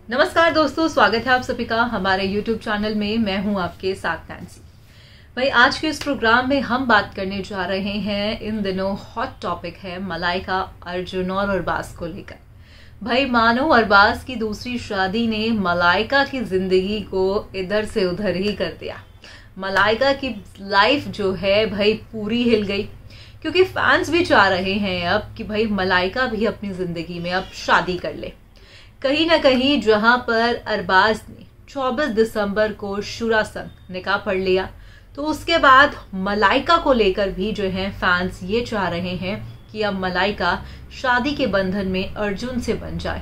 नमस्कार दोस्तों, स्वागत है आप सभी का हमारे YouTube चैनल में। मैं हूं आपके साथ नैन्सी। भाई आज के इस प्रोग्राम में हम बात करने जा रहे हैं, इन दिनों हॉट टॉपिक है मलाइका, अर्जुन और अरबाज को लेकर। भाई मानो अरबाज की दूसरी शादी ने मलाइका की जिंदगी को इधर से उधर ही कर दिया। मलाइका की लाइफ जो है भाई पूरी हिल गई, क्योंकि फैंस भी चाह रहे हैं अब कि भाई मलाइका भी अपनी जिंदगी में अब शादी कर ले। कहीं ना कहीं जहां पर अरबाज ने 24 दिसंबर को शुरा संग निकाह पढ़ लिया, तो उसके बाद मलाइका को लेकर भी जो है फैंस ये चाह रहे हैं कि अब मलाइका शादी के बंधन में अर्जुन से बन जाए।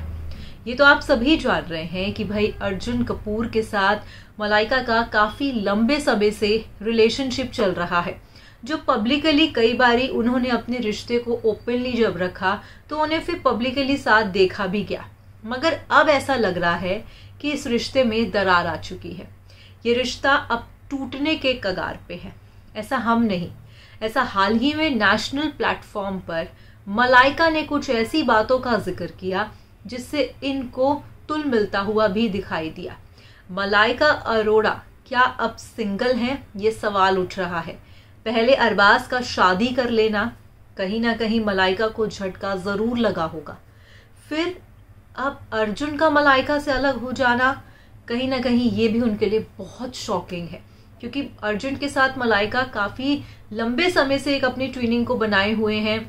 ये तो आप सभी जान रहे हैं कि भाई अर्जुन कपूर के साथ मलाइका का काफी लंबे समय से रिलेशनशिप चल रहा है, जो पब्लिकली कई बारी उन्होंने अपने रिश्ते को ओपनली जब रखा तो उन्हें फिर पब्लिकली साथ देखा भी गया। मगर अब ऐसा लग रहा है कि इस रिश्ते में दरार आ चुकी है। ये रिश्ता अब टूटने के कगार पे है। ऐसा हम नहीं, ऐसा हाल ही में नेशनल प्लेटफॉर्म पर मलाइका ने कुछ ऐसी बातों का जिक्र किया जिससे इनको तुल मिलता हुआ भी दिखाई दिया। मलाइका अरोड़ा क्या अब सिंगल हैं, ये सवाल उठ रहा है। पहले अरबाज का शादी कर लेना कहीं ना कहीं मलाइका को झटका जरूर लगा होगा। फिर अब अर्जुन का मलाइका से अलग हो जाना कहीं ना कहीं ये भी उनके लिए बहुत शॉकिंग है, क्योंकि अर्जुन के साथ मलाइका काफी लंबे समय से एक अपनी ट्विनिंग को बनाए हुए हैं।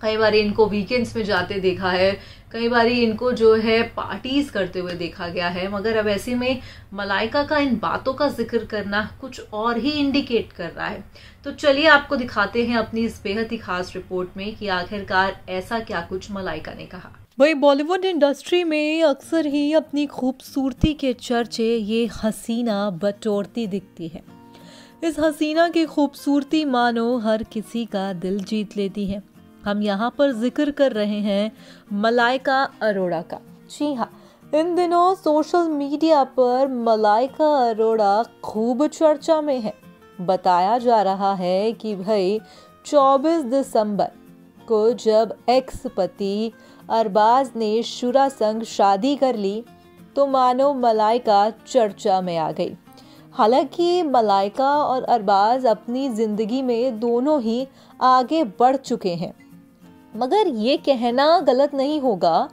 कई बार इनको वीकेंड्स में जाते देखा है, कई बार इनको जो है पार्टीज करते हुए देखा गया है। मगर अब ऐसे में मलाइका का इन बातों का जिक्र करना कुछ और ही इंडिकेट कर रहा है। तो चलिए आपको दिखाते हैं अपनी इस बेहद ही खास रिपोर्ट में कि आखिरकार ऐसा क्या कुछ मलाइका ने कहा। वही बॉलीवुड इंडस्ट्री में अक्सर ही अपनी खूबसूरती के चर्चे ये हसीना बटोरती दिखती है। इस हसीना की खूबसूरती मानो हर किसी का दिल जीत लेती है। हम यहाँ पर जिक्र कर रहे हैं मलाइका अरोड़ा का। जी हाँ, इन दिनों सोशल मीडिया पर मलाइका अरोड़ा खूब चर्चा में है। बताया जा रहा है कि भाई 24 दिसंबर को जब एक्स पति अरबाज ने शुरा संग शादी कर ली तो मानो मलाइका चर्चा में आ गई। हालांकि मलाइका और अरबाज अपनी जिंदगी में दोनों ही आगे बढ़ चुके हैं, मगर ये कहना गलत नहीं होगा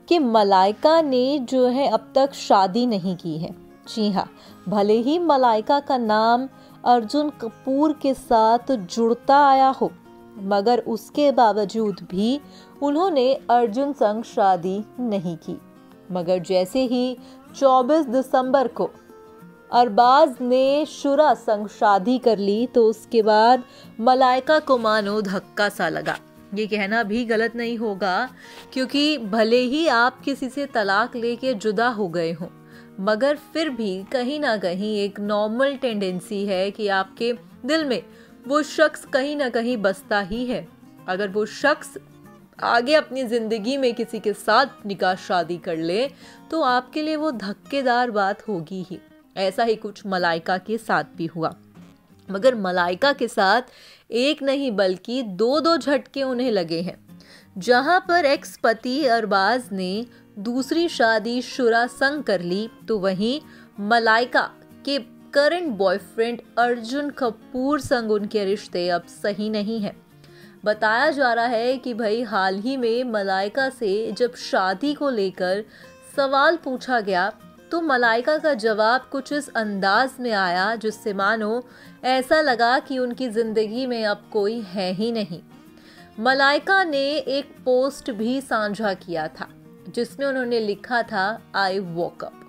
कि मलाइका ने जो है अब तक शादी नहीं की है। जी हाँ, भले ही मलाइका का नाम अर्जुन कपूर के साथ जुड़ता आया हो, मगर उसके बावजूद भी उन्होंने अर्जुन संग शादी नहीं की। मगर जैसे ही 24 दिसंबर को अरबाज ने शुरा संग शादी कर ली तो उसके बाद मलाइका को मानो धक्का सा लगा। ये कहना भी गलत नहीं होगा, क्योंकि भले ही आप किसी से तलाक लेके जुदा हो गए हों, मगर फिर भी कहीं ना कहीं एक नॉर्मल टेंडेंसी है कि आपके दिल में वो शख्स कहीं ना कहीं बसता ही है। अगर वो शख्स आगे अपनी जिंदगी में किसी के साथ निकाह शादी कर ले तो आपके लिए वो धक्केदार बात होगी ही। ऐसा ही कुछ मलाइका के साथ भी हुआ। मगर मलाइका के साथ एक नहीं बल्कि दो झटके उन्हें लगे हैं। जहां पर एक्स पति अरबाज ने दूसरी शादी शुरा संग कर ली, तो वहीं मलाइका के करंट बॉयफ्रेंड अर्जुन कपूर संग उनके रिश्ते अब सही नहीं है। बताया जा रहा है कि भाई हाल ही में मलाइका से जब शादी को लेकर सवाल पूछा गया तो मलाइका का जवाब कुछ इस अंदाज में आया जिससे मानो ऐसा लगा कि उनकी जिंदगी में अब कोई है ही नहीं। मलाइका ने एक पोस्ट भी साझा किया था जिसमें उन्होंने लिखा था, आई वोक अप।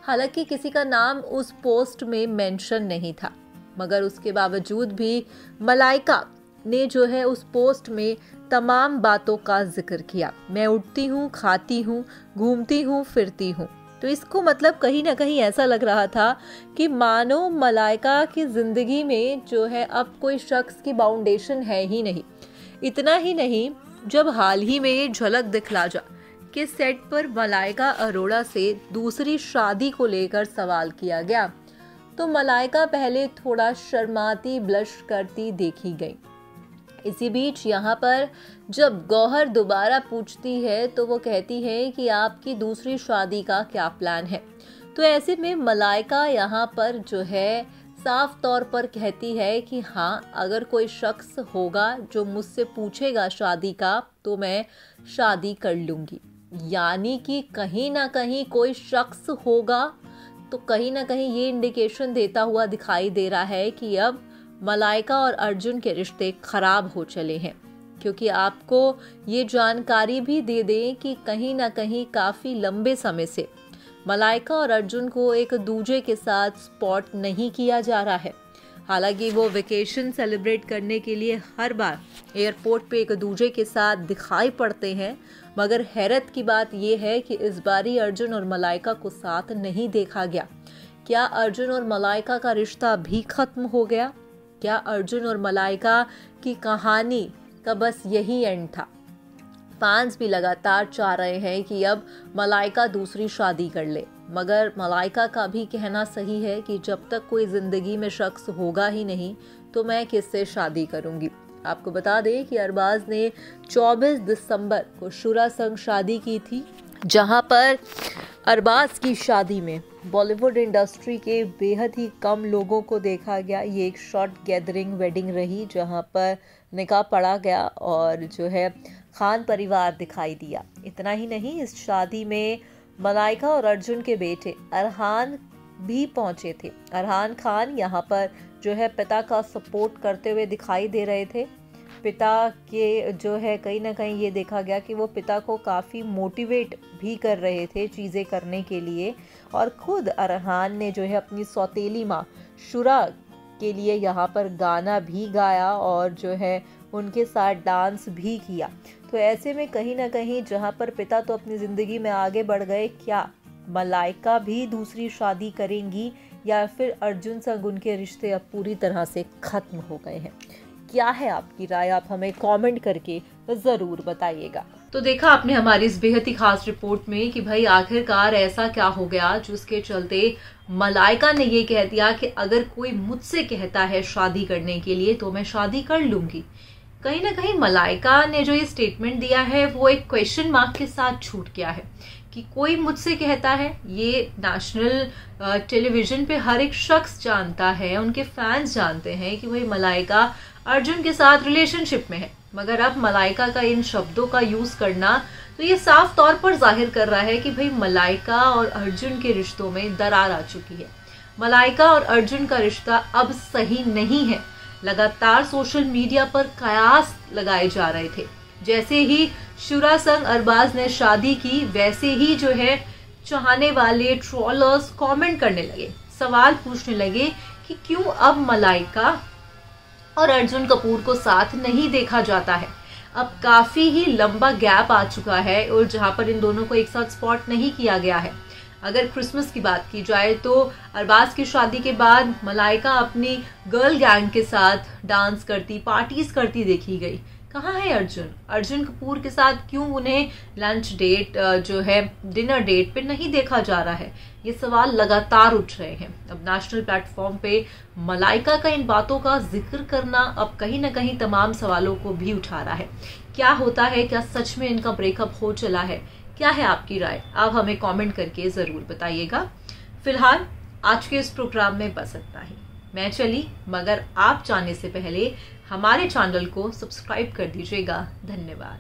हालांकि किसी का नाम उस पोस्ट में मेंशन नहीं था, मगर उसके बावजूद भी मलाइका ने जो है उस पोस्ट में तमाम बातों का जिक्र किया। मैं उठती हूँ, खाती हूँ, घूमती हूँ, फिरती हूँ। तो इसको मतलब कहीं ना कहीं ऐसा लग रहा था कि मानो मलाइका की जिंदगी में जो है अब कोई शख्स की बाउंडेशन है ही नहीं। इतना ही नहीं, जब हाल ही में ये झलक दिखला जा के सेट पर मलाइका अरोड़ा से दूसरी शादी को लेकर सवाल किया गया तो मलाइका पहले थोड़ा शर्माती, ब्लश करती देखी गई। इसी बीच यहाँ पर जब गौहर दोबारा पूछती है तो वो कहती है कि आपकी दूसरी शादी का क्या प्लान है। तो ऐसे में मलाइका यहाँ पर जो है साफ तौर पर कहती है कि हाँ, अगर कोई शख्स होगा जो मुझसे पूछेगा शादी का तो मैं शादी कर लूँगी। यानी कि कहीं ना कहीं कोई शख्स होगा, तो कहीं ना कहीं ये इंडिकेशन देता हुआ दिखाई दे रहा है कि अब मलाइका और अर्जुन के रिश्ते खराब हो चले हैं। क्योंकि आपको ये जानकारी भी दे दें कि कहीं ना कहीं काफ़ी लंबे समय से मलाइका और अर्जुन को एक दूजे के साथ स्पॉट नहीं किया जा रहा है। हालांकि वो वेकेशन सेलिब्रेट करने के लिए हर बार एयरपोर्ट पे एक दूजे के साथ दिखाई पड़ते हैं, मगर हैरत की बात यह है कि इस बारी अर्जुन और मलाइका को साथ नहीं देखा गया। क्या अर्जुन और मलाइका का रिश्ता भी खत्म हो गया? क्या अर्जुन और मलाइका की कहानी का बस यही एंड था? फैंस भी लगातार चाह रहे हैं कि अब मलाइका दूसरी शादी कर ले, मगर मलाइका का भी कहना सही है कि जब तक कोई जिंदगी में शख्स होगा ही नहीं तो मैं किससे शादी करूंगी। आपको बता दें कि अरबाज ने 24 दिसंबर को शुरा संग शादी की थी, जहां पर अरबाज की शादी में बॉलीवुड इंडस्ट्री के बेहद ही कम लोगों को देखा गया। ये एक शॉर्ट गैदरिंग वेडिंग रही जहां पर निकाह पढ़ा गया और जो है खान परिवार दिखाई दिया। इतना ही नहीं, इस शादी में मलाइका और अर्जुन के बेटे अरहान भी पहुंचे थे। अरहान खान यहाँ पर जो है पिता का सपोर्ट करते हुए दिखाई दे रहे थे। पिता के जो है कहीं ना कहीं ये देखा गया कि वो पिता को काफ़ी मोटिवेट भी कर रहे थे चीज़ें करने के लिए, और खुद अरहान ने जो है अपनी सौतेली माँ शुरा के लिए यहाँ पर गाना भी गाया और जो है उनके साथ डांस भी किया। तो ऐसे में कहीं ना कहीं जहाँ पर पिता तो अपनी ज़िंदगी में आगे बढ़ गए, क्या मलाइका भी दूसरी शादी करेंगी या फिर अर्जुन संग उनके रिश्ते अब पूरी तरह से खत्म हो गए हैं? क्या है आपकी राय? आप हमें कमेंट करके ज़रूर बताइएगा। तो देखा आपने हमारी इस बेहद ही खास रिपोर्ट में कि भाई आखिरकार ऐसा क्या हो गया जिसके चलते मलाइका ने ये कह दिया कि अगर कोई मुझसे कहता है शादी करने के लिए तो मैं शादी कर लूंगी। कहीं ना कहीं मलाइका ने जो ये स्टेटमेंट दिया है वो एक क्वेश्चन मार्क के साथ छूट गया है कि कोई मुझसे कहता है। ये नेशनल टेलीविजन पे हर एक शख्स जानता है, उनके फैंस जानते हैं कि भाई मलाइका अर्जुन के साथ रिलेशनशिप में है, मगर अब मलाइका का इन शब्दों का यूज करना तो ये साफ तौर पर जाहिर कर रहा है कि भाई मलाइका और अर्जुन के रिश्तों में दरार आ चुकी है। मलाइका और अर्जुन का रिश्ता अब सही नहीं है। लगातार सोशल मीडिया पर कयास लगाए जा रहे थे। जैसे ही शुरा संग अरबाज ने शादी की, वैसे ही जो है चाहने वाले ट्रोलर्स कमेंट करने लगे, सवाल पूछने लगे कि क्यों अब मलाइका और अर्जुन कपूर को साथ नहीं देखा जाता है। अब काफी ही लंबा गैप आ चुका है और जहां पर इन दोनों को एक साथ स्पॉट नहीं किया गया है। अगर क्रिसमस की बात की जाए तो अरबाज की शादी के बाद मलाइका अपनी गर्ल गैंग के साथ डांस करती, पार्टीज करती देखी गई। कहाँ है अर्जुन? अर्जुन कपूर के साथ क्यों उन्हें लंच डेट जो है डिनर डेट पे नहीं देखा जा रहा है? ये सवाल लगातार उठ रहे हैं। अब नेशनल प्लेटफॉर्म पे मलाइका का इन बातों का जिक्र करना अब कहीं ना कहीं तमाम सवालों को भी उठा रहा है। क्या होता है? क्या सच में इनका ब्रेकअप हो चला है? क्या है आपकी राय? आप हमें कमेंट करके जरूर बताइएगा। फिलहाल आज के इस प्रोग्राम में बस इतना ही। मैं चली, मगर आप जाने से पहले हमारे चैनल को सब्सक्राइब कर दीजिएगा। धन्यवाद।